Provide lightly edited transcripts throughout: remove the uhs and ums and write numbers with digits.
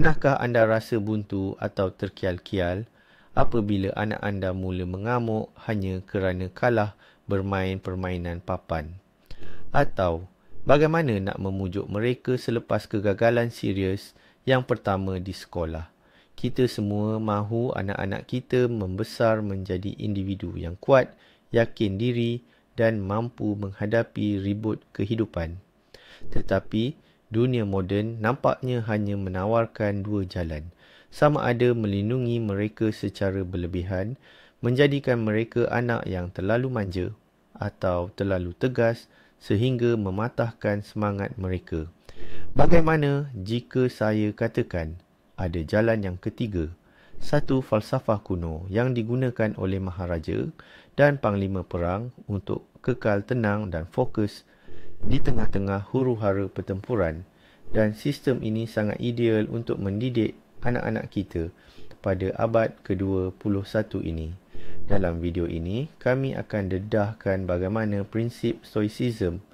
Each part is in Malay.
Pernahkah anda rasa buntu atau terkial-kial apabila anak anda mula mengamuk hanya kerana kalah bermain permainan papan? Atau bagaimana nak memujuk mereka selepas kegagalan serius yang pertama di sekolah? Kita semua mahu anak-anak kita membesar menjadi individu yang kuat, yakin diri dan mampu menghadapi ribut kehidupan. Tetapi dunia moden nampaknya hanya menawarkan dua jalan. Sama ada melindungi mereka secara berlebihan, menjadikan mereka anak yang terlalu manja atau terlalu tegas sehingga mematahkan semangat mereka. Bagaimana jika saya katakan ada jalan yang ketiga, satu falsafah kuno yang digunakan oleh maharaja dan panglima perang untuk kekal tenang dan fokus di tengah-tengah huru-hara pertempuran, dan sistem ini sangat ideal untuk mendidik anak-anak kita pada abad ke-21 ini. Dalam video ini, kami akan dedahkan bagaimana prinsip Stoicism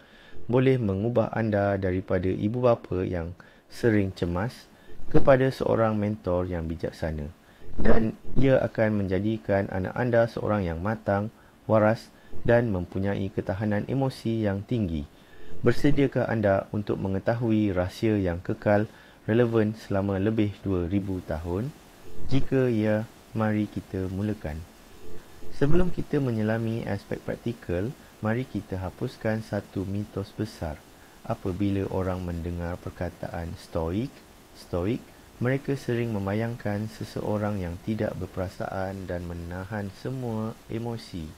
boleh mengubah anda daripada ibu bapa yang sering cemas kepada seorang mentor yang bijaksana, dan ia akan menjadikan anak anda seorang yang matang, waras dan mempunyai ketahanan emosi yang tinggi. Bersediakah anda untuk mengetahui rahsia yang kekal relevan selama lebih 2000 tahun? Jika ya, mari kita mulakan. Sebelum kita menyelami aspek praktikal, mari kita hapuskan satu mitos besar. Apabila orang mendengar perkataan stoik, mereka sering membayangkan seseorang yang tidak berperasaan dan menahan semua emosi.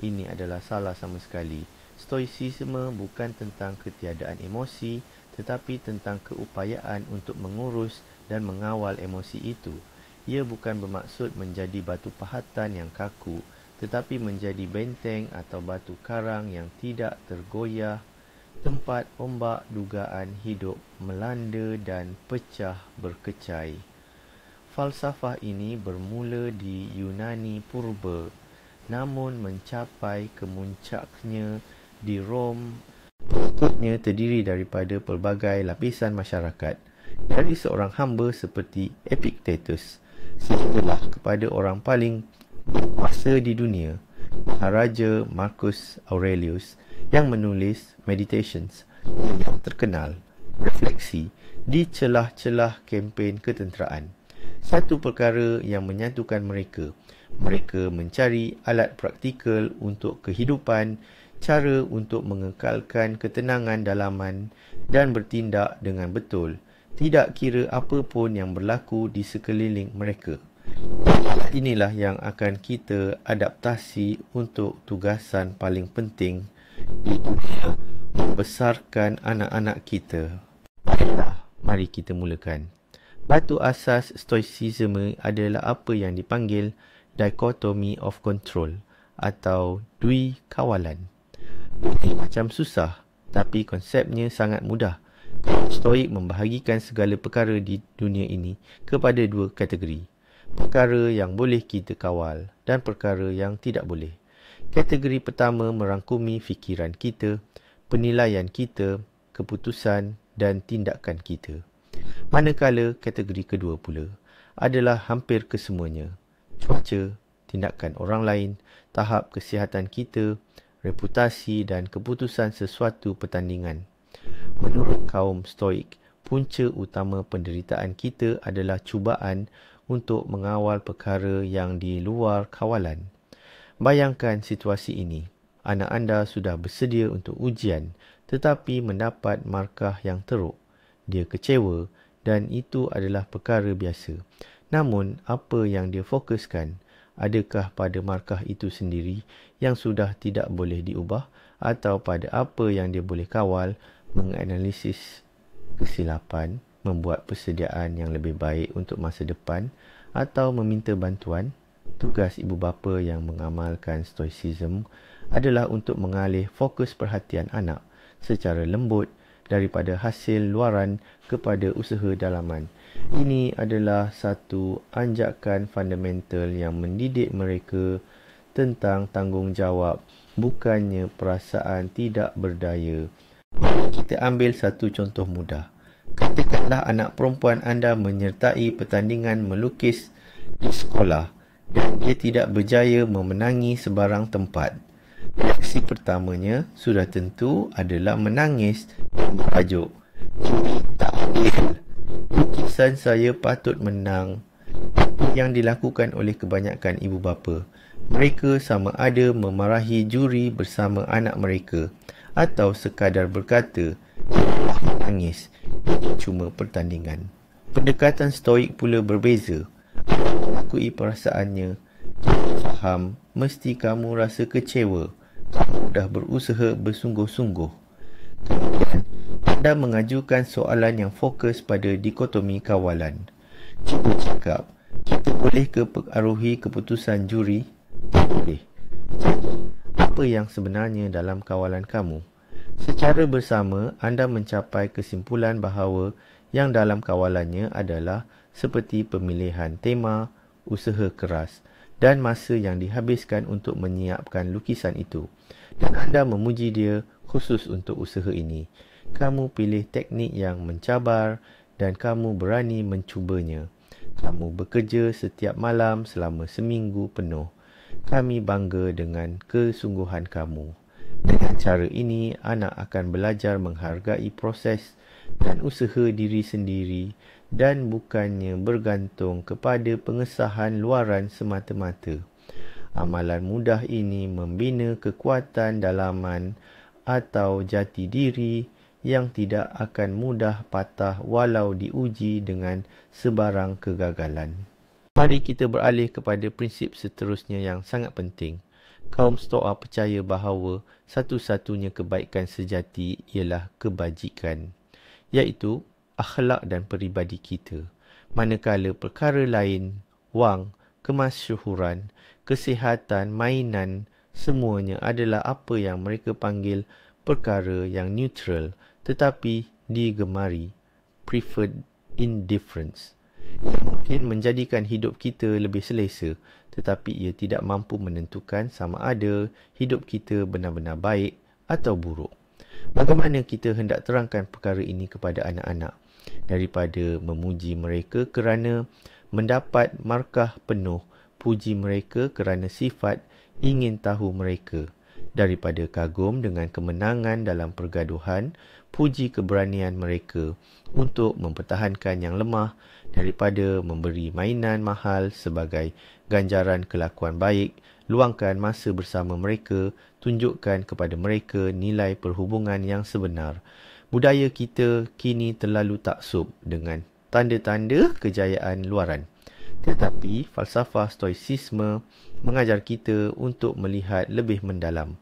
Ini adalah salah sama sekali. Stoicisme bukan tentang ketiadaan emosi, tetapi tentang keupayaan untuk mengurus dan mengawal emosi itu. Ia bukan bermaksud menjadi batu pahatan yang kaku, tetapi menjadi benteng atau batu karang yang tidak tergoyah, tempat ombak dugaan hidup melanda dan pecah berkecai. Falsafah ini bermula di Yunani Purba, namun mencapai kemuncaknya di Rom. Pengikutnya terdiri daripada pelbagai lapisan masyarakat, dari seorang hamba seperti Epictetus sehinggalah kepada orang paling berkuasa di dunia, Maharaja Marcus Aurelius, yang menulis Meditations yang terkenal, refleksi, di celah-celah kempen ketenteraan. Satu perkara yang menyatukan mereka mencari alat praktikal untuk kehidupan, cara untuk mengekalkan ketenangan dalaman dan bertindak dengan betul, tidak kira apa pun yang berlaku di sekeliling mereka. Inilah yang akan kita adaptasi untuk tugasan paling penting di dunia, membesarkan anak-anak kita. Baiklah, mari kita mulakan. Batu asas Stoicism adalah apa yang dipanggil dichotomy of control atau dui kawalan. Ini macam susah, tapi konsepnya sangat mudah. Stoik membahagikan segala perkara di dunia ini kepada dua kategori. Perkara yang boleh kita kawal dan perkara yang tidak boleh. Kategori pertama merangkumi fikiran kita, penilaian kita, keputusan dan tindakan kita. Manakala kategori kedua pula adalah hampir kesemuanya. Cuaca, tindakan orang lain, tahap kesihatan kita, reputasi dan keputusan sesuatu pertandingan. Menurut kaum Stoik, punca utama penderitaan kita adalah cubaan untuk mengawal perkara yang di luar kawalan. Bayangkan situasi ini. Anak anda sudah bersedia untuk ujian, tetapi mendapat markah yang teruk. Dia kecewa dan itu adalah perkara biasa. Namun, apa yang dia fokuskan? Adakah pada markah itu sendiri yang sudah tidak boleh diubah, atau pada apa yang dia boleh kawal, menganalisis kesilapan, membuat persediaan yang lebih baik untuk masa depan, atau meminta bantuan? Tugas ibu bapa yang mengamalkan Stoicism adalah untuk mengalih fokus perhatian anak secara lembut daripada hasil luaran kepada usaha dalaman. Ini adalah satu anjakan fundamental yang mendidik mereka tentang tanggungjawab, bukannya perasaan tidak berdaya. Kita ambil satu contoh mudah. Katakanlah anak perempuan anda menyertai pertandingan melukis di sekolah dan dia tidak berjaya memenangi sebarang tempat. Reaksi pertamanya sudah tentu adalah menangis dan merajuk, "Juri tak adil. Lukisan saya patut menang." Yang dilakukan oleh kebanyakan ibu bapa. Mereka sama ada memarahi juri bersama anak mereka atau sekadar berkata, "Janganlah menangis, ini cuma pertandingan." Pendekatan stoik pula berbeza. Mengakui perasaannya, jangan faham, mesti kamu rasa kecewa. Kamu dah berusaha bersungguh-sungguh. Kemudian, anda mengajukan soalan yang fokus pada dikotomi kawalan. Cuba cakap, kita boleh ke pengaruhi keputusan juri? Tak boleh. Jadi, apa yang sebenarnya dalam kawalan kamu? Secara bersama, anda mencapai kesimpulan bahawa yang dalam kawalannya adalah seperti pemilihan tema, usaha keras dan masa yang dihabiskan untuk menyiapkan lukisan itu. Dan anda memuji dia khusus untuk usaha ini. Kamu pilih teknik yang mencabar dan kamu berani mencubanya. Kamu bekerja setiap malam selama seminggu penuh. Kami bangga dengan kesungguhan kamu. Dengan cara ini, anak akan belajar menghargai proses dan usaha diri sendiri dan bukannya bergantung kepada pengesahan luaran semata-mata. Amalan mudah ini membina kekuatan dalaman atau jati diri yang tidak akan mudah patah walau diuji dengan sebarang kegagalan. Mari kita beralih kepada prinsip seterusnya yang sangat penting. Kaum Stoa percaya bahawa satu-satunya kebaikan sejati ialah kebajikan, iaitu akhlak dan peribadi kita. Manakala perkara lain, wang, kemasyhuran, kesihatan, mainan, semuanya adalah apa yang mereka panggil perkara yang neutral tetapi digemari, preferred indifference. Mungkin menjadikan hidup kita lebih selesa, tetapi ia tidak mampu menentukan sama ada hidup kita benar-benar baik atau buruk. Bagaimana kita hendak terangkan perkara ini kepada anak-anak? Daripada memuji mereka kerana mendapat markah penuh, puji mereka kerana sifat ingin tahu mereka. Daripada kagum dengan kemenangan dalam pergaduhan, puji keberanian mereka untuk mempertahankan yang lemah. Daripada memberi mainan mahal sebagai ganjaran kelakuan baik, luangkan masa bersama mereka, tunjukkan kepada mereka nilai perhubungan yang sebenar. Budaya kita kini terlalu taksub dengan tanda-tanda kejayaan luaran. Tetapi falsafah stoicisme mengajar kita untuk melihat lebih mendalam.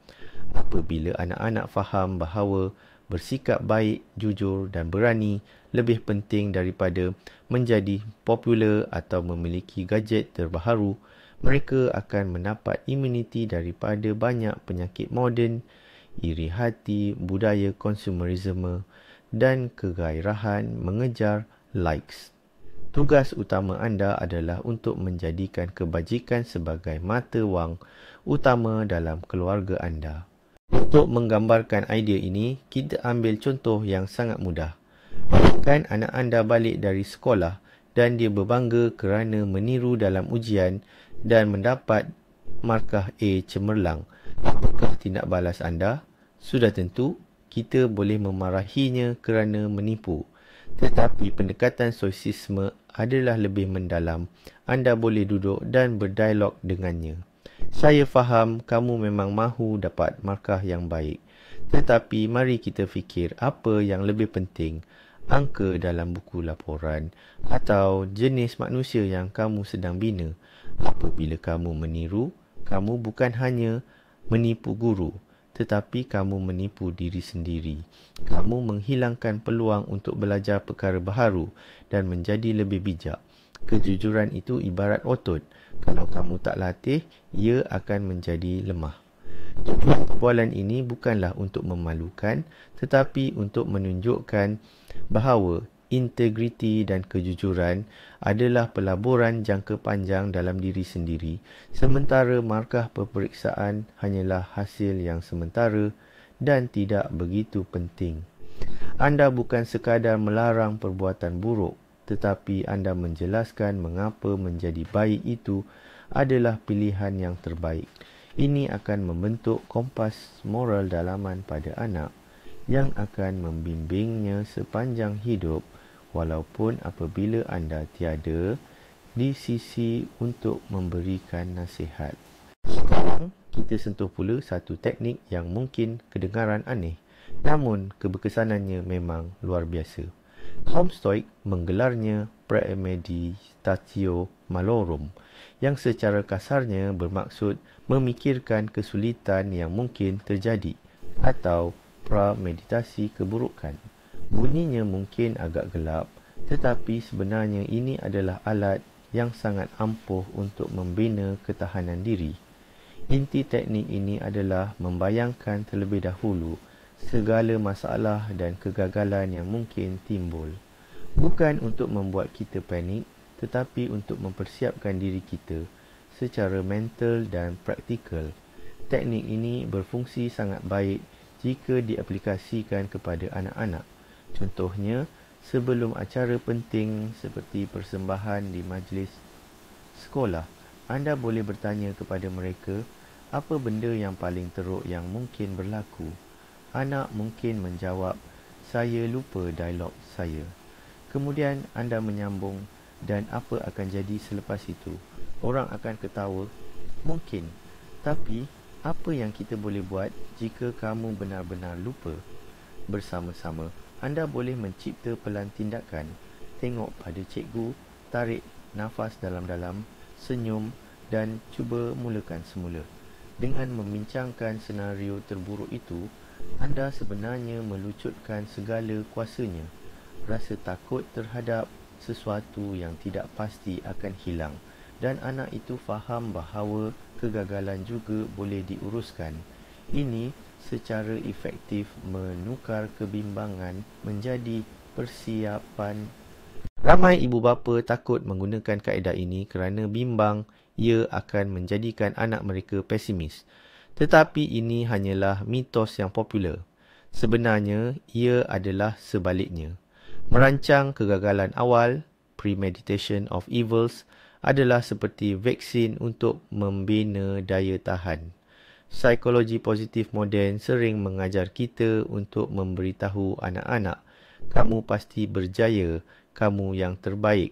Apabila anak-anak faham bahawa bersikap baik, jujur dan berani lebih penting daripada menjadi popular atau memiliki gadget terbaharu, mereka akan mendapat imuniti daripada banyak penyakit moden, iri hati, budaya konsumerisme dan kegairahan mengejar likes. Tugas utama anda adalah untuk menjadikan kebajikan sebagai mata wang utama dalam keluarga anda. Untuk menggambarkan idea ini, kita ambil contoh yang sangat mudah. Bayangkan anak anda balik dari sekolah dan dia berbangga kerana meniru dalam ujian dan mendapat markah A cemerlang. Apakah tindak balas anda? Sudah tentu, kita boleh memarahinya kerana menipu. Tetapi pendekatan stoicisme adalah lebih mendalam. Anda boleh duduk dan berdialog dengannya. Saya faham kamu memang mahu dapat markah yang baik. Tetapi mari kita fikir apa yang lebih penting. Angka dalam buku laporan atau jenis manusia yang kamu sedang bina. Apabila kamu meniru, kamu bukan hanya menipu guru, tetapi kamu menipu diri sendiri. Kamu menghilangkan peluang untuk belajar perkara baharu dan menjadi lebih bijak. Kejujuran itu ibarat otot. Kalau kamu tak latih, ia akan menjadi lemah. Tujuan perbualan ini bukanlah untuk memalukan, tetapi untuk menunjukkan bahawa integriti dan kejujuran adalah pelaburan jangka panjang dalam diri sendiri, sementara markah peperiksaan hanyalah hasil yang sementara dan tidak begitu penting. Anda bukan sekadar melarang perbuatan buruk, tetapi anda menjelaskan mengapa menjadi baik itu adalah pilihan yang terbaik. Ini akan membentuk kompas moral dalaman pada anak yang akan membimbingnya sepanjang hidup, walaupun apabila anda tiada di sisi untuk memberikan nasihat. Sekarang, kita sentuh pula satu teknik yang mungkin kedengaran aneh, namun keberkesanannya memang luar biasa. Kaum Stoik menggelarnya premeditatio malorum, yang secara kasarnya bermaksud memikirkan kesulitan yang mungkin terjadi atau premeditasi keburukan. Bunyinya mungkin agak gelap, tetapi sebenarnya ini adalah alat yang sangat ampuh untuk membina ketahanan diri. Inti teknik ini adalah membayangkan terlebih dahulu segala masalah dan kegagalan yang mungkin timbul. Bukan untuk membuat kita panik, tetapi untuk mempersiapkan diri kita secara mental dan praktikal. Teknik ini berfungsi sangat baik jika diaplikasikan kepada anak-anak. Contohnya, sebelum acara penting seperti persembahan di majlis sekolah, anda boleh bertanya kepada mereka, apa benda yang paling teruk yang mungkin berlaku? Anak mungkin menjawab, saya lupa dialog saya. Kemudian anda menyambung, dan apa akan jadi selepas itu? Orang akan ketawa, mungkin. Tapi, apa yang kita boleh buat jika kamu benar-benar lupa? Bersama-sama, anda boleh mencipta pelan tindakan. Tengok pada cikgu, tarik nafas dalam-dalam, senyum dan cuba mulakan semula. Dengan membincangkan senario terburuk itu, anda sebenarnya melucutkan segala kuasanya. Rasa takut terhadap sesuatu yang tidak pasti akan hilang, dan anak itu faham bahawa kegagalan juga boleh diuruskan. Ini secara efektif menukar kebimbangan menjadi persiapan. Ramai ibu bapa takut menggunakan kaedah ini kerana bimbang ia akan menjadikan anak mereka pesimis. Tetapi ini hanyalah mitos yang popular. Sebenarnya, ia adalah sebaliknya. Merancang kegagalan awal, premeditation of evils, adalah seperti vaksin untuk membina daya tahan. Psikologi positif moden sering mengajar kita untuk memberitahu anak-anak, kamu pasti berjaya, kamu yang terbaik.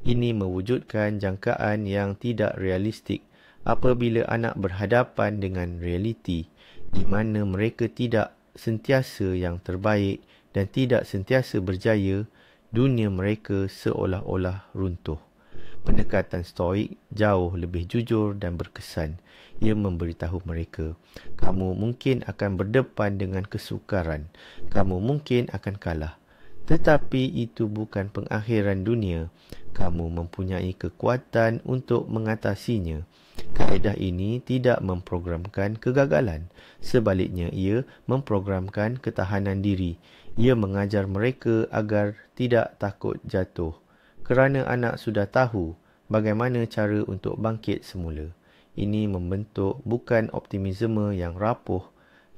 Ini mewujudkan jangkaan yang tidak realistik apabila anak berhadapan dengan realiti di mana mereka tidak sentiasa yang terbaik dan tidak sentiasa berjaya, dunia mereka seolah-olah runtuh. Pendekatan Stoik jauh lebih jujur dan berkesan. Ia memberitahu mereka, kamu mungkin akan berdepan dengan kesukaran, kamu mungkin akan kalah. Tetapi itu bukan pengakhiran dunia. Kamu mempunyai kekuatan untuk mengatasinya. Kaedah ini tidak memprogramkan kegagalan. Sebaliknya, ia memprogramkan ketahanan diri. Ia mengajar mereka agar tidak takut jatuh, kerana anak sudah tahu bagaimana cara untuk bangkit semula. Ini membentuk bukan optimisme yang rapuh,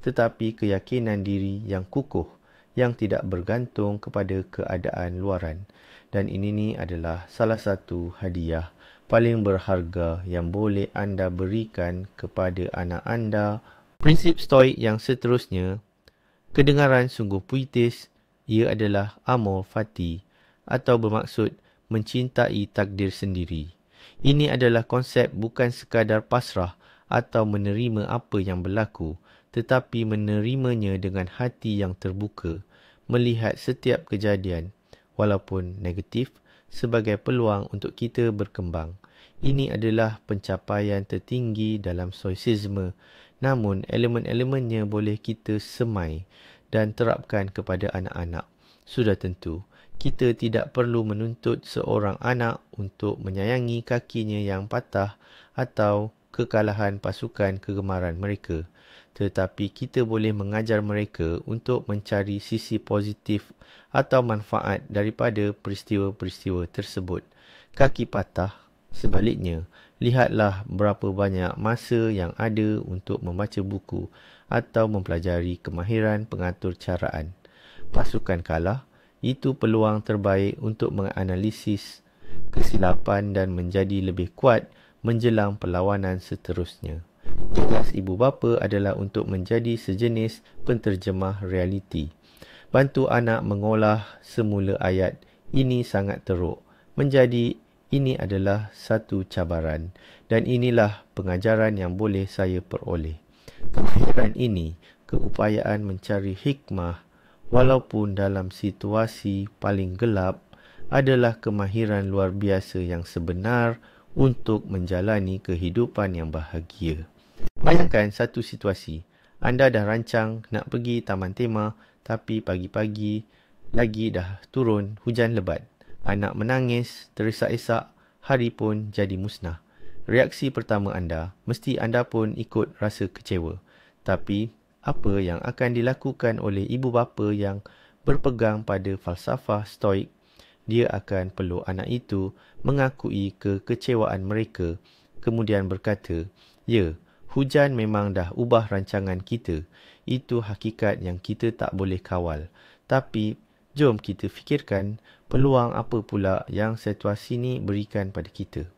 tetapi keyakinan diri yang kukuh, yang tidak bergantung kepada keadaan luaran. Dan ini adalah salah satu hadiah paling berharga yang boleh anda berikan kepada anak anda. Prinsip Stoik yang seterusnya, kedengaran sungguh puitis, ia adalah amor fati, atau bermaksud mencintai takdir sendiri. Ini adalah konsep bukan sekadar pasrah atau menerima apa yang berlaku, tetapi menerimanya dengan hati yang terbuka, melihat setiap kejadian, walaupun negatif, sebagai peluang untuk kita berkembang. Ini adalah pencapaian tertinggi dalam stoicisme, namun elemen-elemennya boleh kita semai dan terapkan kepada anak-anak. Sudah tentu, kita tidak perlu menuntut seorang anak untuk menyayangi kakinya yang patah atau kekalahan pasukan kegemaran mereka. Tetapi kita boleh mengajar mereka untuk mencari sisi positif atau manfaat daripada peristiwa-peristiwa tersebut. Kaki patah, sebaliknya, lihatlah berapa banyak masa yang ada untuk membaca buku atau mempelajari kemahiran pengatur caraan. pasukan kalah, itu peluang terbaik untuk menganalisis kesilapan dan menjadi lebih kuat menjelang perlawanan seterusnya. Tugas ibu bapa adalah untuk menjadi sejenis penterjemah realiti. Bantu anak mengolah semula ayat, ini sangat teruk, menjadi ini adalah satu cabaran dan inilah pengajaran yang boleh saya peroleh. Kemahiran ini, keupayaan mencari hikmah walaupun dalam situasi paling gelap adalah kemahiran luar biasa yang sebenar untuk menjalani kehidupan yang bahagia. Bayangkan satu situasi, anda dah rancang nak pergi taman tema tapi pagi-pagi lagi dah turun hujan lebat. Anak menangis, terisak-isak, hari pun jadi musnah. Reaksi pertama anda, mesti anda pun ikut rasa kecewa. Tapi, apa yang akan dilakukan oleh ibu bapa yang berpegang pada falsafah stoik? Dia akan peluk anak itu, mengakui kekecewaan mereka, kemudian berkata, ya, hujan memang dah ubah rancangan kita. Itu hakikat yang kita tak boleh kawal. Tapi, jom kita fikirkan peluang apa pula yang situasi ni berikan pada kita.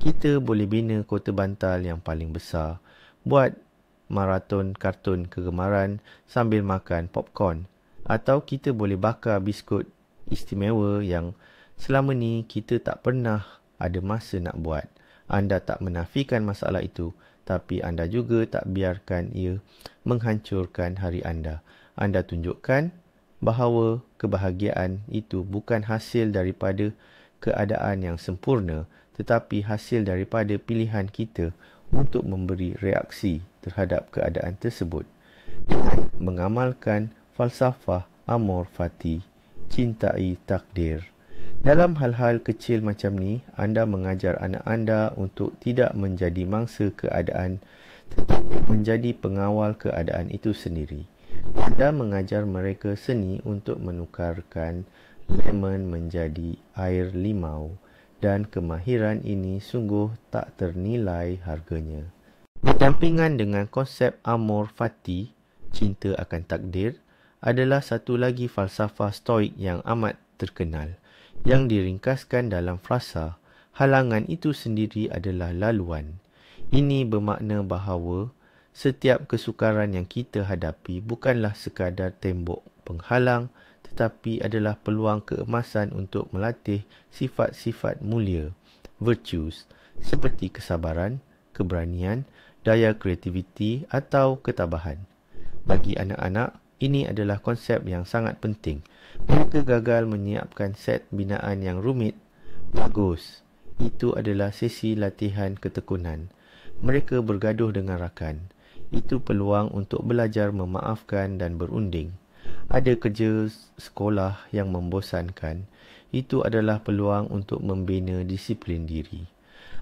Kita boleh bina kota bantal yang paling besar, buat maraton kartun kegemaran sambil makan popcorn, atau kita boleh bakar biskut istimewa yang selama ni kita tak pernah ada masa nak buat. Anda tak menafikan masalah itu, tapi anda juga tak biarkan ia menghancurkan hari anda. Anda tunjukkan bahawa kebahagiaan itu bukan hasil daripada keadaan yang sempurna, tetapi hasil daripada pilihan kita untuk memberi reaksi terhadap keadaan tersebut. Dengan mengamalkan falsafah amor fati, cintai takdir. Dalam hal-hal kecil macam ni, anda mengajar anak anda untuk tidak menjadi mangsa keadaan, tetapi menjadi pengawal keadaan itu sendiri. Anda mengajar mereka seni untuk menukarkan lemon menjadi air limau, dan kemahiran ini sungguh tak ternilai harganya. Berdampingan dengan konsep amor fati, cinta akan takdir, adalah satu lagi falsafah stoik yang amat terkenal, yang diringkaskan dalam frasa, halangan itu sendiri adalah laluan. Ini bermakna bahawa setiap kesukaran yang kita hadapi bukanlah sekadar tembok penghalang, tetapi adalah peluang keemasan untuk melatih sifat-sifat mulia, virtues, seperti kesabaran, keberanian, daya kreativiti atau ketabahan. Bagi anak-anak, ini adalah konsep yang sangat penting. Mereka gagal menyiapkan set binaan yang rumit. Bagus. Itu adalah sesi latihan ketekunan. Mereka bergaduh dengan rakan. Itu peluang untuk belajar memaafkan dan berunding. Ada kerja sekolah yang membosankan. Itu adalah peluang untuk membina disiplin diri.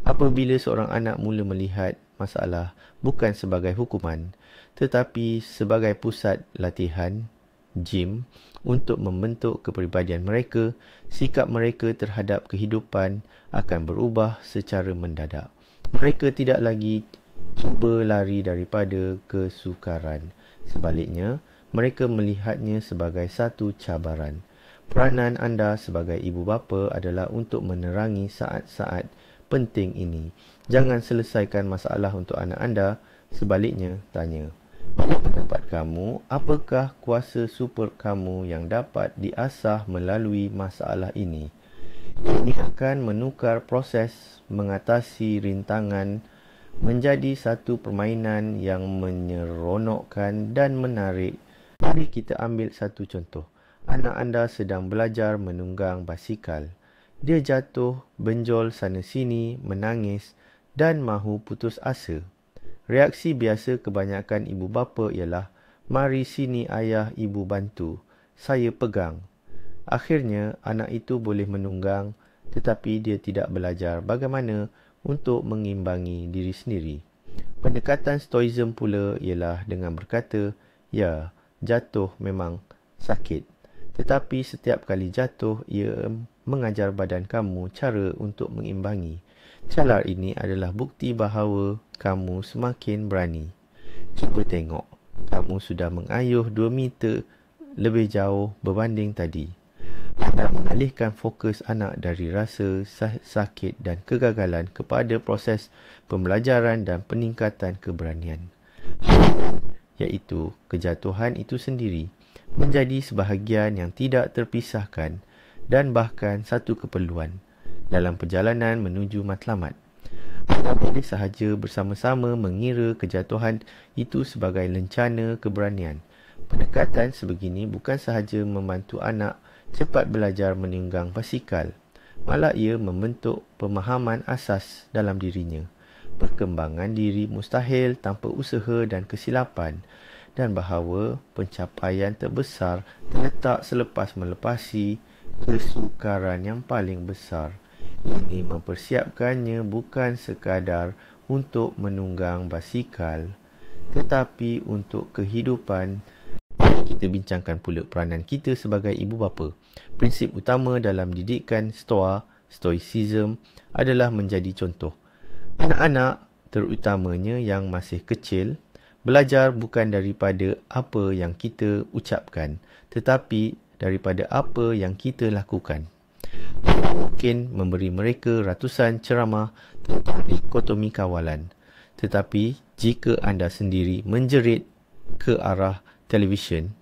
Apabila seorang anak mula melihat masalah bukan sebagai hukuman, tetapi sebagai pusat latihan, gym, untuk membentuk kepribadian mereka, sikap mereka terhadap kehidupan akan berubah secara mendadak. Mereka tidak lagi cuba lari daripada kesukaran. Sebaliknya, mereka melihatnya sebagai satu cabaran. Peranan anda sebagai ibu bapa adalah untuk menerangi saat-saat penting ini. Jangan selesaikan masalah untuk anak anda, sebaliknya tanya, pada pendapat kamu, apakah kuasa super kamu yang dapat diasah melalui masalah ini? Ini akan menukar proses mengatasi rintangan menjadi satu permainan yang menyeronokkan dan menarik. Mari kita ambil satu contoh. Anak anda sedang belajar menunggang basikal. Dia jatuh, benjol sana-sini, menangis dan mahu putus asa. Reaksi biasa kebanyakan ibu bapa ialah, mari sini ayah ibu bantu, saya pegang. Akhirnya, anak itu boleh menunggang, tetapi dia tidak belajar bagaimana untuk mengimbangi diri sendiri. Pendekatan stoism pula ialah dengan berkata, ya, jatuh memang sakit. Tetapi setiap kali jatuh, ia mengajar badan kamu cara untuk mengimbangi. Cara ini adalah bukti bahawa kamu semakin berani. Cuba tengok, kamu sudah mengayuh 2 meter lebih jauh berbanding tadi. Anda mengalihkan fokus anak dari rasa sakit dan kegagalan kepada proses pembelajaran dan peningkatan keberanian, iaitu kejatuhan itu sendiri menjadi sebahagian yang tidak terpisahkan dan bahkan satu keperluan dalam perjalanan menuju matlamat. Anda boleh sahaja bersama-sama mengira kejatuhan itu sebagai lencana keberanian. Pendekatan sebegini bukan sahaja membantu anak cepat belajar menunggang basikal, malah ia membentuk pemahaman asas dalam dirinya. Perkembangan diri mustahil tanpa usaha dan kesilapan, dan bahawa pencapaian terbesar terletak selepas melepasi kesukaran yang paling besar. Ini mempersiapkannya bukan sekadar untuk menunggang basikal, tetapi untuk kehidupan. Kita bincangkan pula peranan kita sebagai ibu bapa. Prinsip utama dalam didikan Stoicism adalah menjadi contoh. Anak-anak, terutamanya yang masih kecil, belajar bukan daripada apa yang kita ucapkan, tetapi daripada apa yang kita lakukan. Mungkin memberi mereka ratusan ceramah tentang dikotomi kawalan, tetapi jika anda sendiri menjerit ke arah televisyen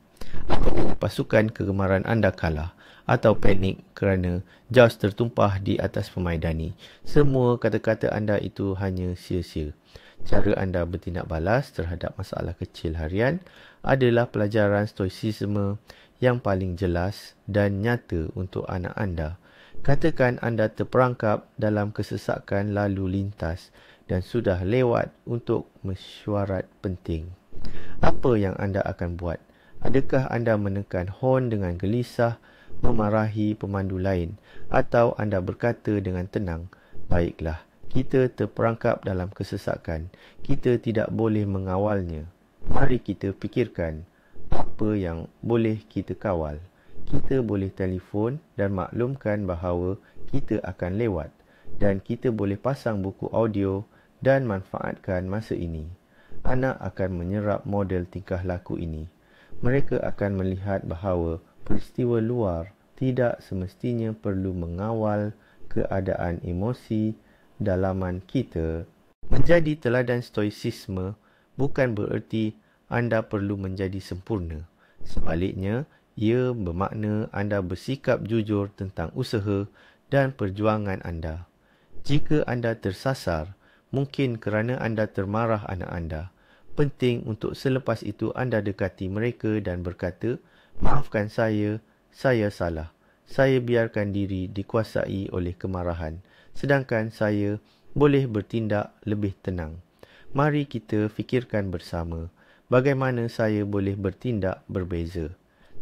apabila pasukan kegemaran anda kalah, atau panik kerana jas tertumpah di atas pemaidani, semua kata-kata anda itu hanya sia-sia. Cara anda bertindak balas terhadap masalah kecil harian adalah pelajaran stoicisme yang paling jelas dan nyata untuk anak anda. Katakan anda terperangkap dalam kesesakan lalu lintas dan sudah lewat untuk mesyuarat penting. Apa yang anda akan buat? Adakah anda menekan horn dengan gelisah, memarahi pemandu lain, atau anda berkata dengan tenang, "Baiklah, kita terperangkap dalam kesesakan. Kita tidak boleh mengawalnya. Mari kita fikirkan apa yang boleh kita kawal. Kita boleh telefon dan maklumkan bahawa kita akan lewat, dan kita boleh pasang buku audio dan manfaatkan masa ini." Anak akan menyerap model tingkah laku ini. Mereka akan melihat bahawa peristiwa luar tidak semestinya perlu mengawal keadaan emosi dalaman kita. Menjadi teladan stoicisme bukan bererti anda perlu menjadi sempurna. Sebaliknya, ia bermakna anda bersikap jujur tentang usaha dan perjuangan anda. Jika anda tersasar, mungkin kerana anda termarah anak anda, penting untuk selepas itu anda dekati mereka dan berkata, "Maafkan saya salah. Saya biarkan diri dikuasai oleh kemarahan, sedangkan saya boleh bertindak lebih tenang. Mari kita fikirkan bersama, bagaimana saya boleh bertindak berbeza."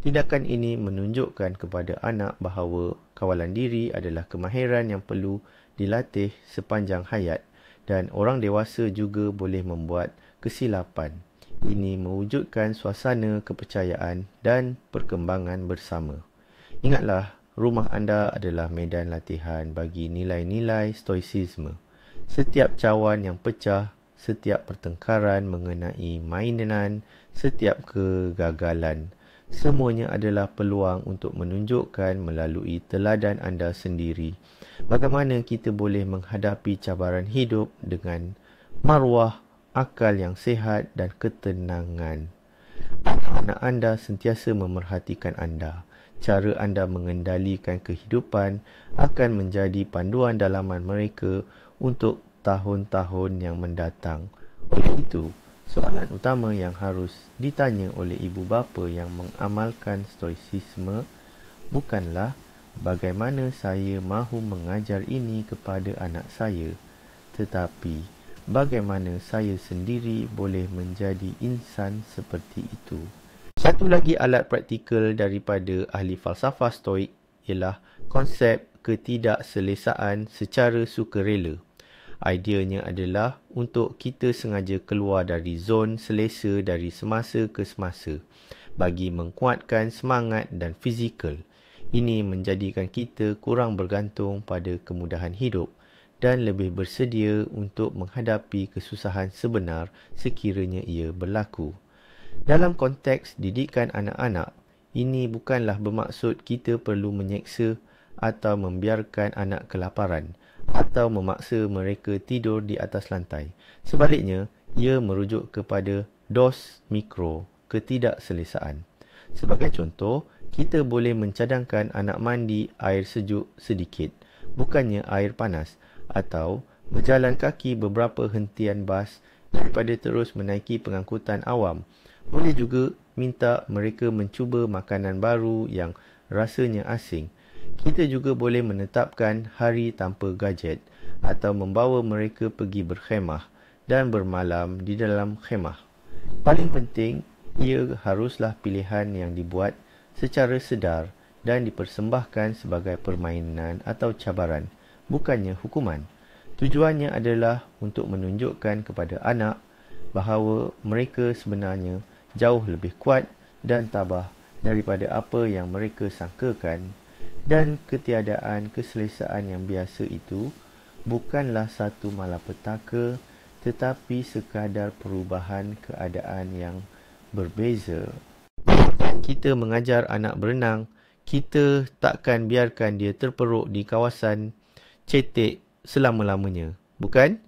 Tindakan ini menunjukkan kepada anak bahawa kawalan diri adalah kemahiran yang perlu dilatih sepanjang hayat, dan orang dewasa juga boleh membuat kesilapan. Ini mewujudkan suasana kepercayaan dan perkembangan bersama. Ingatlah, rumah anda adalah medan latihan bagi nilai-nilai stoicisme. Setiap cawan yang pecah, setiap pertengkaran mengenai mainan, setiap kegagalan, semuanya adalah peluang untuk menunjukkan melalui teladan anda sendiri bagaimana kita boleh menghadapi cabaran hidup dengan maruah, akal yang sihat dan ketenangan. Anak anda sentiasa memerhatikan anda. Cara anda mengendalikan kehidupan akan menjadi panduan dalaman mereka untuk tahun-tahun yang mendatang. Oleh itu, soalan utama yang harus ditanya oleh ibu bapa yang mengamalkan stoicisme bukanlah bagaimana saya mahu mengajar ini kepada anak saya, tetapi bagaimana saya sendiri boleh menjadi insan seperti itu. Satu lagi alat praktikal daripada ahli falsafah stoik ialah konsep ketidakselesaan secara sukarela. Ideanya adalah untuk kita sengaja keluar dari zon selesa dari semasa ke semasa bagi menguatkan semangat dan fizikal. Ini menjadikan kita kurang bergantung pada kemudahan hidup dan lebih bersedia untuk menghadapi kesusahan sebenar sekiranya ia berlaku. Dalam konteks didikan anak-anak, ini bukanlah bermaksud kita perlu menyeksa atau membiarkan anak kelaparan atau memaksa mereka tidur di atas lantai. Sebaliknya, ia merujuk kepada dos mikro, ketidakselesaan. Sebagai contoh, kita boleh mencadangkan anak mandi air sejuk sedikit, bukannya air panas, atau berjalan kaki beberapa hentian bas daripada terus menaiki pengangkutan awam. Boleh juga minta mereka mencuba makanan baru yang rasanya asing. Kita juga boleh menetapkan hari tanpa gadget atau membawa mereka pergi berkhemah dan bermalam di dalam khemah. Paling penting, ia haruslah pilihan yang dibuat secara sedar dan dipersembahkan sebagai permainan atau cabaran, bukannya hukuman. Tujuannya adalah untuk menunjukkan kepada anak bahawa mereka sebenarnya jauh lebih kuat dan tabah daripada apa yang mereka sangkakan, dan ketiadaan keselesaan yang biasa itu bukanlah satu malapetaka tetapi sekadar perubahan keadaan yang berbeza. Kita mengajar anak berenang, kita takkan biarkan dia terperuk di kawasan cetek selama-lamanya, bukan?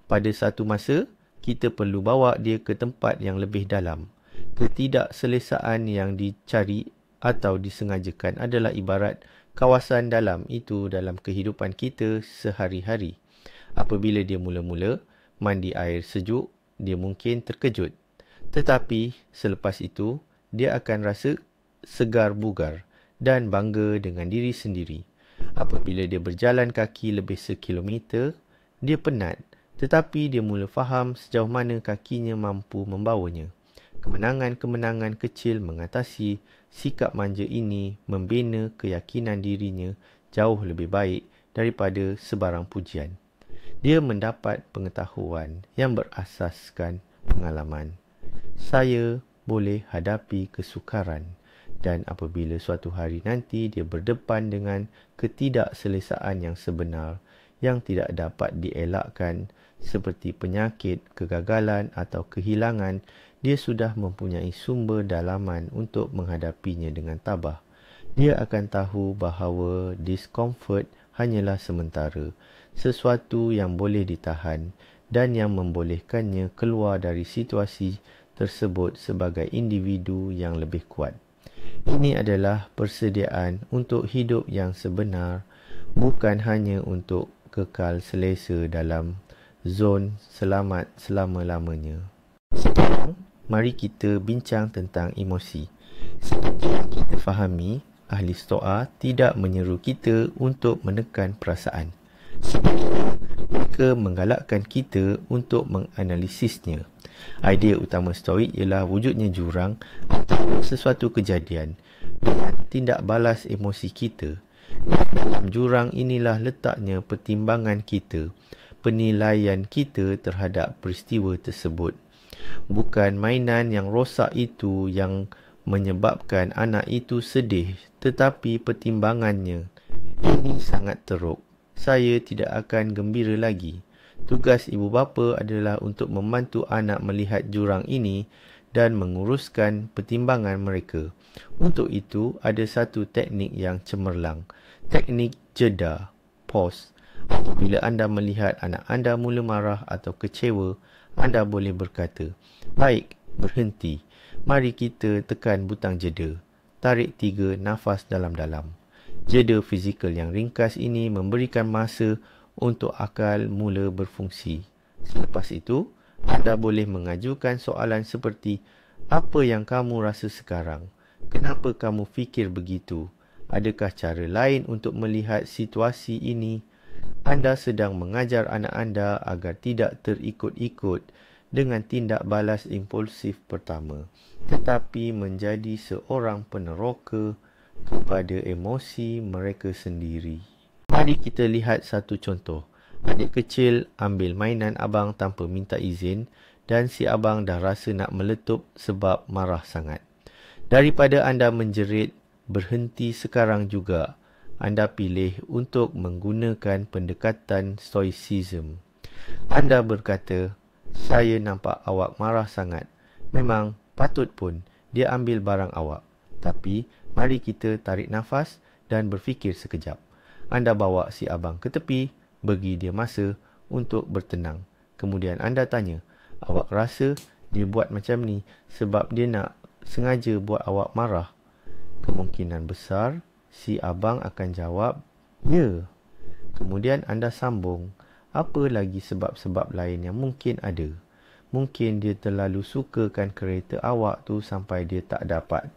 Pada satu masa, kita perlu bawa dia ke tempat yang lebih dalam. Ketidakselesaan yang dicari atau disengajakan adalah ibarat kawasan dalam itu dalam kehidupan kita sehari-hari. Apabila dia mula-mula mandi air sejuk, dia mungkin terkejut. Tetapi selepas itu, dia akan rasa segar bugar dan bangga dengan diri sendiri. Apabila dia berjalan kaki lebih 1 kilometer, dia penat, tetapi dia mula faham sejauh mana kakinya mampu membawanya. Kemenangan-kemenangan kecil mengatasi sikap manja ini membina keyakinan dirinya jauh lebih baik daripada sebarang pujian. Dia mendapat pengetahuan yang berasaskan pengalaman. Saya boleh hadapi kesukaran, dan apabila suatu hari nanti dia berdepan dengan ketidakselesaan yang sebenar yang tidak dapat dielakkan seperti penyakit, kegagalan atau kehilangan, dia sudah mempunyai sumber dalaman untuk menghadapinya dengan tabah. Dia akan tahu bahawa discomfort hanyalah sementara, sesuatu yang boleh ditahan dan yang membolehkannya keluar dari situasi tersebut sebagai individu yang lebih kuat. Ini adalah persediaan untuk hidup yang sebenar, bukan hanya untuk kekal selesa dalam zon selamat selama-lamanya. Sekarang, mari kita bincang tentang emosi. Seperti yang kita fahami, ahli Stoa tidak menyeru kita untuk menekan perasaan. Sebenarnya, mereka menggalakkan kita untuk menganalisisnya. Idea utama Stoik ialah wujudnya jurang atau sesuatu kejadian dengan tindak balas emosi kita. Dalam jurang inilah letaknya pertimbangan kita, penilaian kita terhadap peristiwa tersebut. Bukan mainan yang rosak itu yang menyebabkan anak itu sedih, tetapi pertimbangannya. Ini sangat teruk. Saya tidak akan gembira lagi. Tugas ibu bapa adalah untuk membantu anak melihat jurang ini dan menguruskan pertimbangan mereka. Untuk itu, ada satu teknik yang cemerlang. Teknik jeda, pause. Apabila anda melihat anak anda mula marah atau kecewa, anda boleh berkata, "Baik, berhenti. Mari kita tekan butang jeda. Tarik 3 nafas dalam-dalam." Jeda fizikal yang ringkas ini memberikan masa untuk akal mula berfungsi. Selepas itu, anda boleh mengajukan soalan seperti, "Apa yang kamu rasa sekarang? Kenapa kamu fikir begitu? Adakah cara lain untuk melihat situasi ini?" Anda sedang mengajar anak anda agar tidak terikut-ikut dengan tindak balas impulsif pertama, tetapi menjadi seorang peneroka kepada emosi mereka sendiri. Mari kita lihat satu contoh. Adik kecil ambil mainan abang tanpa minta izin dan si abang dah rasa nak meletup sebab marah sangat. Daripada anda menjerit, "Berhenti sekarang juga," anda pilih untuk menggunakan pendekatan stoicism. Anda berkata, "Saya nampak awak marah sangat. Memang patut pun dia ambil barang awak. Tapi, mari kita tarik nafas dan berfikir sekejap. Anda bawa si abang ke tepi, bagi dia masa untuk bertenang. Kemudian anda tanya, awak rasa dia buat macam ni sebab dia nak sengaja buat awak marah? Kemungkinan besar, si abang akan jawab, ya. Kemudian anda sambung, apa lagi sebab-sebab lain yang mungkin ada? Mungkin dia terlalu sukakan kereta awak tu sampai dia tak dapat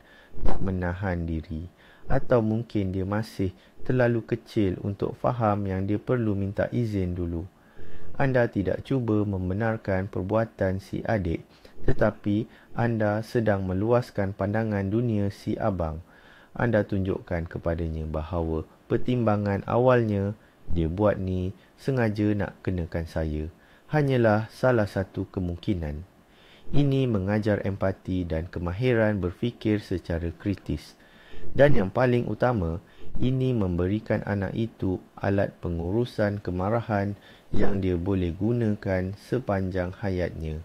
menahan diri. Atau mungkin dia masih terlalu kecil untuk faham yang dia perlu minta izin dulu. Anda tidak cuba membenarkan perbuatan si adik, tetapi anda sedang meluaskan pandangan dunia si abang. Anda tunjukkan kepadanya bahawa pertimbangan awalnya, dia buat ni sengaja nak kenakan saya, hanyalah salah satu kemungkinan. Ini mengajar empati dan kemahiran berfikir secara kritis. Dan yang paling utama, ini memberikan anak itu alat pengurusan kemarahan yang dia boleh gunakan sepanjang hayatnya,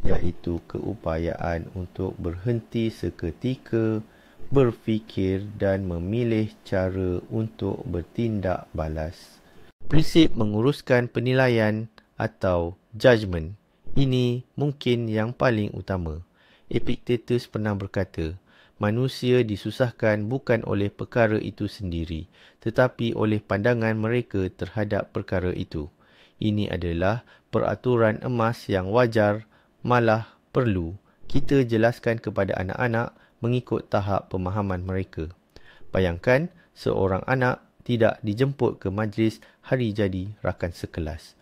iaitu keupayaan untuk berhenti seketika, berfikir dan memilih cara untuk bertindak balas. Prinsip menguruskan penilaian atau judgement, ini mungkin yang paling utama. Epictetus pernah berkata, manusia disusahkan bukan oleh perkara itu sendiri, tetapi oleh pandangan mereka terhadap perkara itu. Ini adalah peraturan emas yang wajar, malah perlu kita jelaskan kepada anak-anak mengikut tahap pemahaman mereka. Bayangkan seorang anak tidak dijemput ke majlis hari jadi rakan sekelas.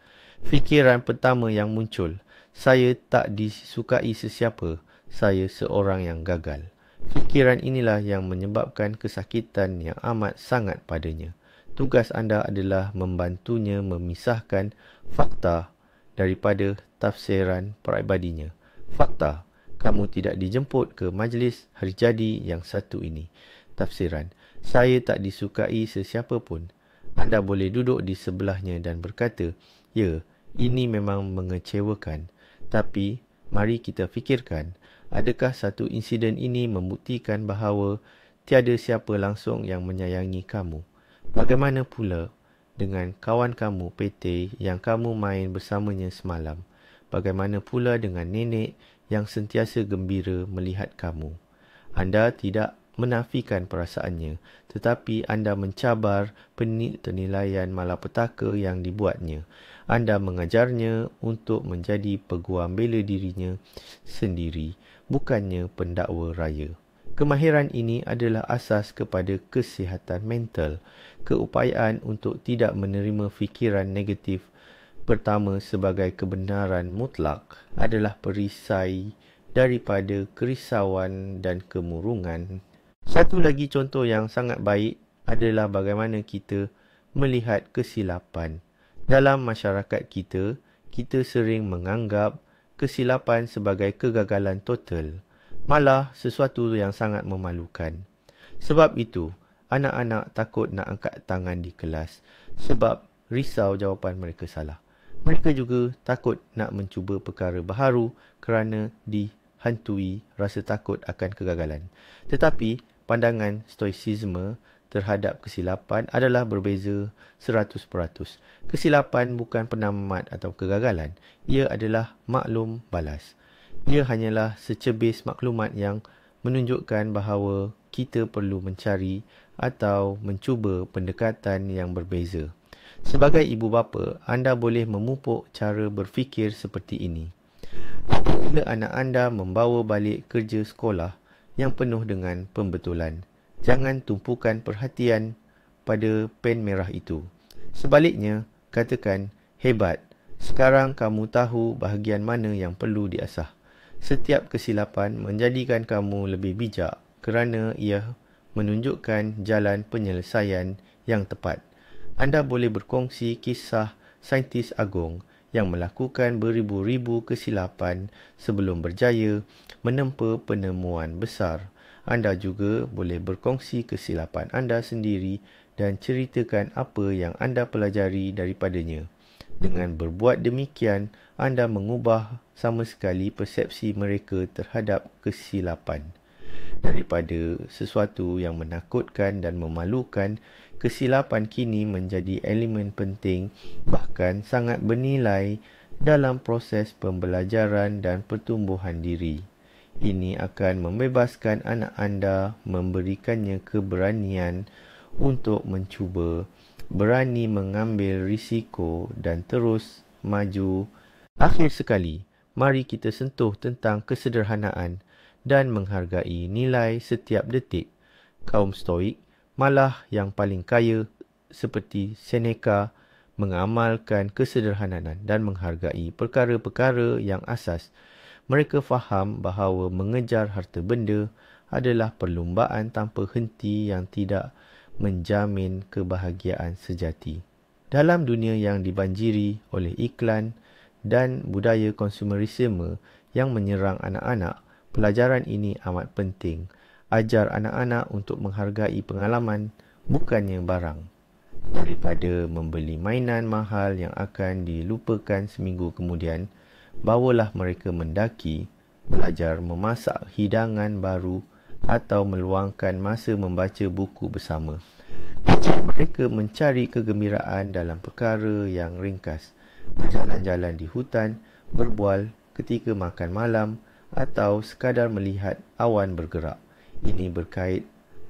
Fikiran pertama yang muncul, saya tak disukai sesiapa, saya seorang yang gagal. Fikiran inilah yang menyebabkan kesakitan yang amat sangat padanya. Tugas anda adalah membantunya memisahkan fakta daripada tafsiran peribadinya. Fakta, kamu tidak dijemput ke majlis hari jadi yang satu ini. Tafsiran, saya tak disukai sesiapa pun. Anda boleh duduk di sebelahnya dan berkata, ya, ini memang mengecewakan. Tapi, mari kita fikirkan, adakah satu insiden ini membuktikan bahawa tiada siapa langsung yang menyayangi kamu? Bagaimana pula dengan kawan kamu Pete yang kamu main bersamanya semalam? Bagaimana pula dengan nenek yang sentiasa gembira melihat kamu? Anda tidak menafikan perasaannya, tetapi anda mencabar penilaian malapetaka yang dibuatnya. Anda mengajarnya untuk menjadi peguam bela dirinya sendiri, bukannya pendakwa raya. Kemahiran ini adalah asas kepada kesihatan mental. Keupayaan untuk tidak menerima fikiran negatif pertama sebagai kebenaran mutlak adalah perisai daripada kerisauan dan kemurungan. Satu lagi contoh yang sangat baik adalah bagaimana kita melihat kesilapan. Dalam masyarakat kita, kita sering menganggap kesilapan sebagai kegagalan total, malah sesuatu yang sangat memalukan. Sebab itu, anak-anak takut nak angkat tangan di kelas sebab risau jawapan mereka salah. Mereka juga takut nak mencuba perkara baharu kerana dihantui rasa takut akan kegagalan. Tetapi, pandangan stoicisme terhadap kesilapan adalah berbeza 100%. Kesilapan bukan penamat atau kegagalan. Ia adalah maklum balas. Ia hanyalah secebis maklumat yang menunjukkan bahawa kita perlu mencari atau mencuba pendekatan yang berbeza. Sebagai ibu bapa, anda boleh memupuk cara berfikir seperti ini. Apabila anak anda membawa balik kerja sekolah yang penuh dengan pembetulan, jangan tumpukan perhatian pada pen merah itu. Sebaliknya, katakan, hebat, sekarang kamu tahu bahagian mana yang perlu diasah. Setiap kesilapan menjadikan kamu lebih bijak kerana ia menunjukkan jalan penyelesaian yang tepat. Anda boleh berkongsi kisah saintis agung yang melakukan beribu-ribu kesilapan sebelum berjaya menempa penemuan besar. Anda juga boleh berkongsi kesilapan anda sendiri dan ceritakan apa yang anda pelajari daripadanya. Dengan berbuat demikian, anda mengubah sama sekali persepsi mereka terhadap kesilapan. Daripada sesuatu yang menakutkan dan memalukan, kesilapan kini menjadi elemen penting, bahkan sangat bernilai dalam proses pembelajaran dan pertumbuhan diri. Ini akan membebaskan anak anda, memberikannya keberanian untuk mencuba, berani mengambil risiko dan terus maju. Akhir sekali, mari kita sentuh tentang kesederhanaan dan menghargai nilai setiap detik. Kaum Stoik, malah yang paling kaya seperti Seneca, mengamalkan kesederhanaan dan menghargai perkara-perkara yang asas. Mereka faham bahawa mengejar harta benda adalah perlumbaan tanpa henti yang tidak menjamin kebahagiaan sejati. Dalam dunia yang dibanjiri oleh iklan dan budaya konsumerisme yang menyerang anak-anak, pelajaran ini amat penting. Ajar anak-anak untuk menghargai pengalaman, bukannya barang. Daripada membeli mainan mahal yang akan dilupakan seminggu kemudian, bawalah mereka mendaki, belajar memasak hidangan baru atau meluangkan masa membaca buku bersama. Mereka mencari kegembiraan dalam perkara yang ringkas, berjalan-jalan di hutan, berbual ketika makan malam atau sekadar melihat awan bergerak. Ini berkait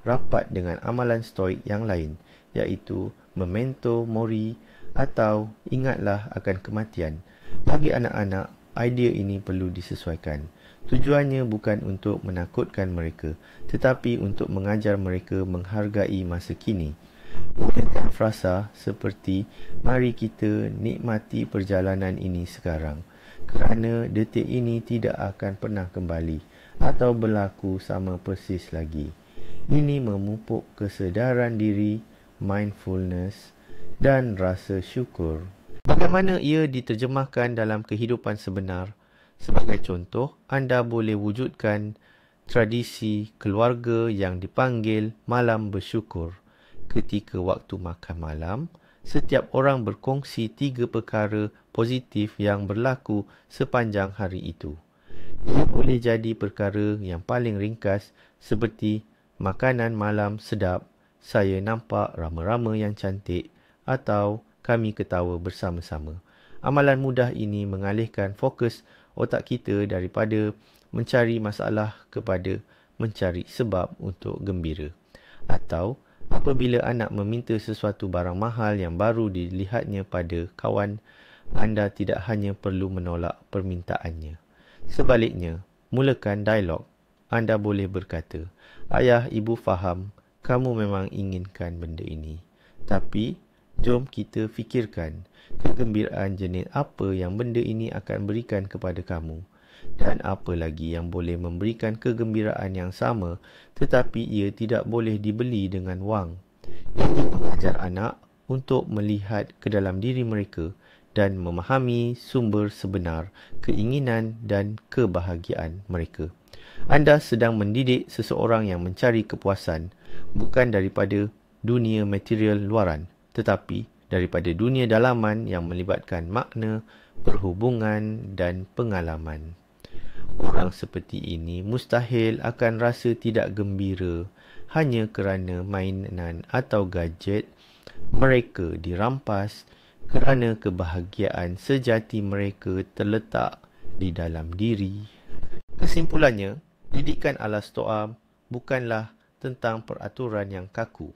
rapat dengan amalan Stoik yang lain, iaitu memento mori atau ingatlah akan kematian. Bagi anak-anak, idea ini perlu disesuaikan. Tujuannya bukan untuk menakutkan mereka, tetapi untuk mengajar mereka menghargai masa kini. Gunakan frasa seperti, mari kita nikmati perjalanan ini sekarang, kerana detik ini tidak akan pernah kembali atau berlaku sama persis lagi. Ini memupuk kesedaran diri, mindfulness dan rasa syukur. Bagaimana ia diterjemahkan dalam kehidupan sebenar? Sebagai contoh, anda boleh wujudkan tradisi keluarga yang dipanggil malam bersyukur. Ketika waktu makan malam, setiap orang berkongsi 3 perkara positif yang berlaku sepanjang hari itu. Ia boleh jadi perkara yang paling ringkas seperti makanan malam sedap, saya nampak rama-rama yang cantik, atau kami ketawa bersama-sama. Amalan mudah ini mengalihkan fokus otak kita daripada mencari masalah kepada mencari sebab untuk gembira. Atau apabila anak meminta sesuatu barang mahal yang baru dilihatnya pada kawan, anda tidak hanya perlu menolak permintaannya. Sebaliknya, mulakan dialog. Anda boleh berkata, ayah, ibu faham kamu memang inginkan benda ini. Tapi, jom kita fikirkan kegembiraan jenis apa yang benda ini akan berikan kepada kamu. Dan apa lagi yang boleh memberikan kegembiraan yang sama tetapi ia tidak boleh dibeli dengan wang. Ini mengajar anak untuk melihat ke dalam diri mereka dan memahami sumber sebenar keinginan dan kebahagiaan mereka. Anda sedang mendidik seseorang yang mencari kepuasan bukan daripada dunia material luaran, tetapi daripada dunia dalaman yang melibatkan makna, perhubungan dan pengalaman. Orang seperti ini mustahil akan rasa tidak gembira hanya kerana mainan atau gadget mereka dirampas, kerana kebahagiaan sejati mereka terletak di dalam diri. Kesimpulannya, didikan ala Stoa bukanlah tentang peraturan yang kaku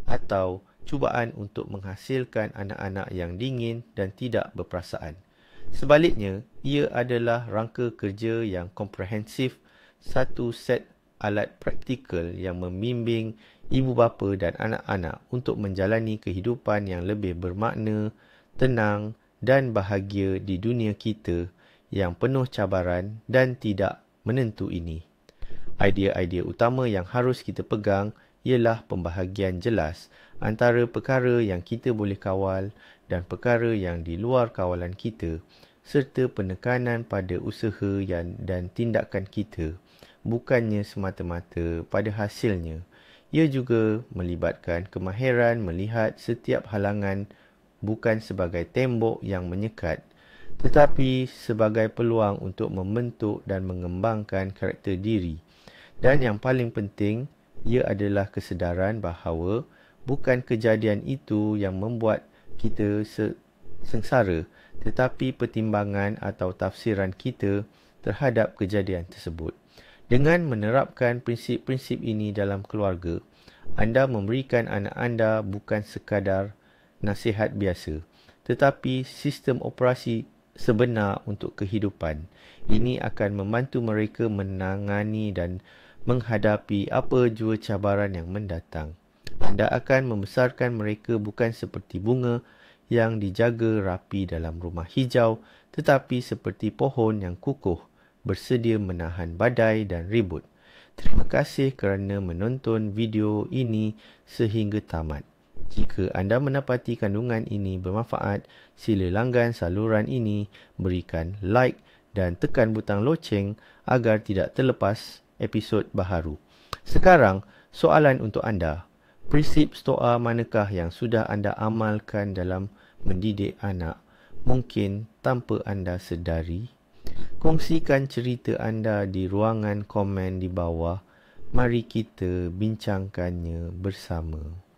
atau cubaan untuk menghasilkan anak-anak yang dingin dan tidak berperasaan. Sebaliknya, ia adalah rangka kerja yang komprehensif, satu set alat praktikal yang membimbing ibu bapa dan anak-anak untuk menjalani kehidupan yang lebih bermakna, tenang dan bahagia di dunia kita yang penuh cabaran dan tidak menentu ini. Idea-idea utama yang harus kita pegang ialah pembahagian jelas antara perkara yang kita boleh kawal dan perkara yang di luar kawalan kita, serta penekanan pada usaha dan tindakan kita, bukannya semata-mata pada hasilnya. Ia juga melibatkan kemahiran melihat setiap halangan bukan sebagai tembok yang menyekat, tetapi sebagai peluang untuk membentuk dan mengembangkan karakter diri. Dan yang paling penting, ia adalah kesedaran bahawa bukan kejadian itu yang membuat kita sengsara, tetapi pertimbangan atau tafsiran kita terhadap kejadian tersebut. Dengan menerapkan prinsip-prinsip ini dalam keluarga, anda memberikan anak anda bukan sekadar nasihat biasa, tetapi sistem operasi sebenar untuk kehidupan. Ini akan membantu mereka menangani dan menghadapi apa jua cabaran yang mendatang. Anda akan membesarkan mereka bukan seperti bunga yang dijaga rapi dalam rumah hijau, tetapi seperti pohon yang kukuh, bersedia menahan badai dan ribut. Terima kasih kerana menonton video ini sehingga tamat. Jika anda mendapati kandungan ini bermanfaat, sila langgan saluran ini, berikan like dan tekan butang loceng agar tidak terlepas episod baharu. Sekarang, soalan untuk anda. Prinsip stoa manakah yang sudah anda amalkan dalam mendidik anak, mungkin tanpa anda sedari? Kongsikan cerita anda di ruangan komen di bawah. Mari kita bincangkannya bersama.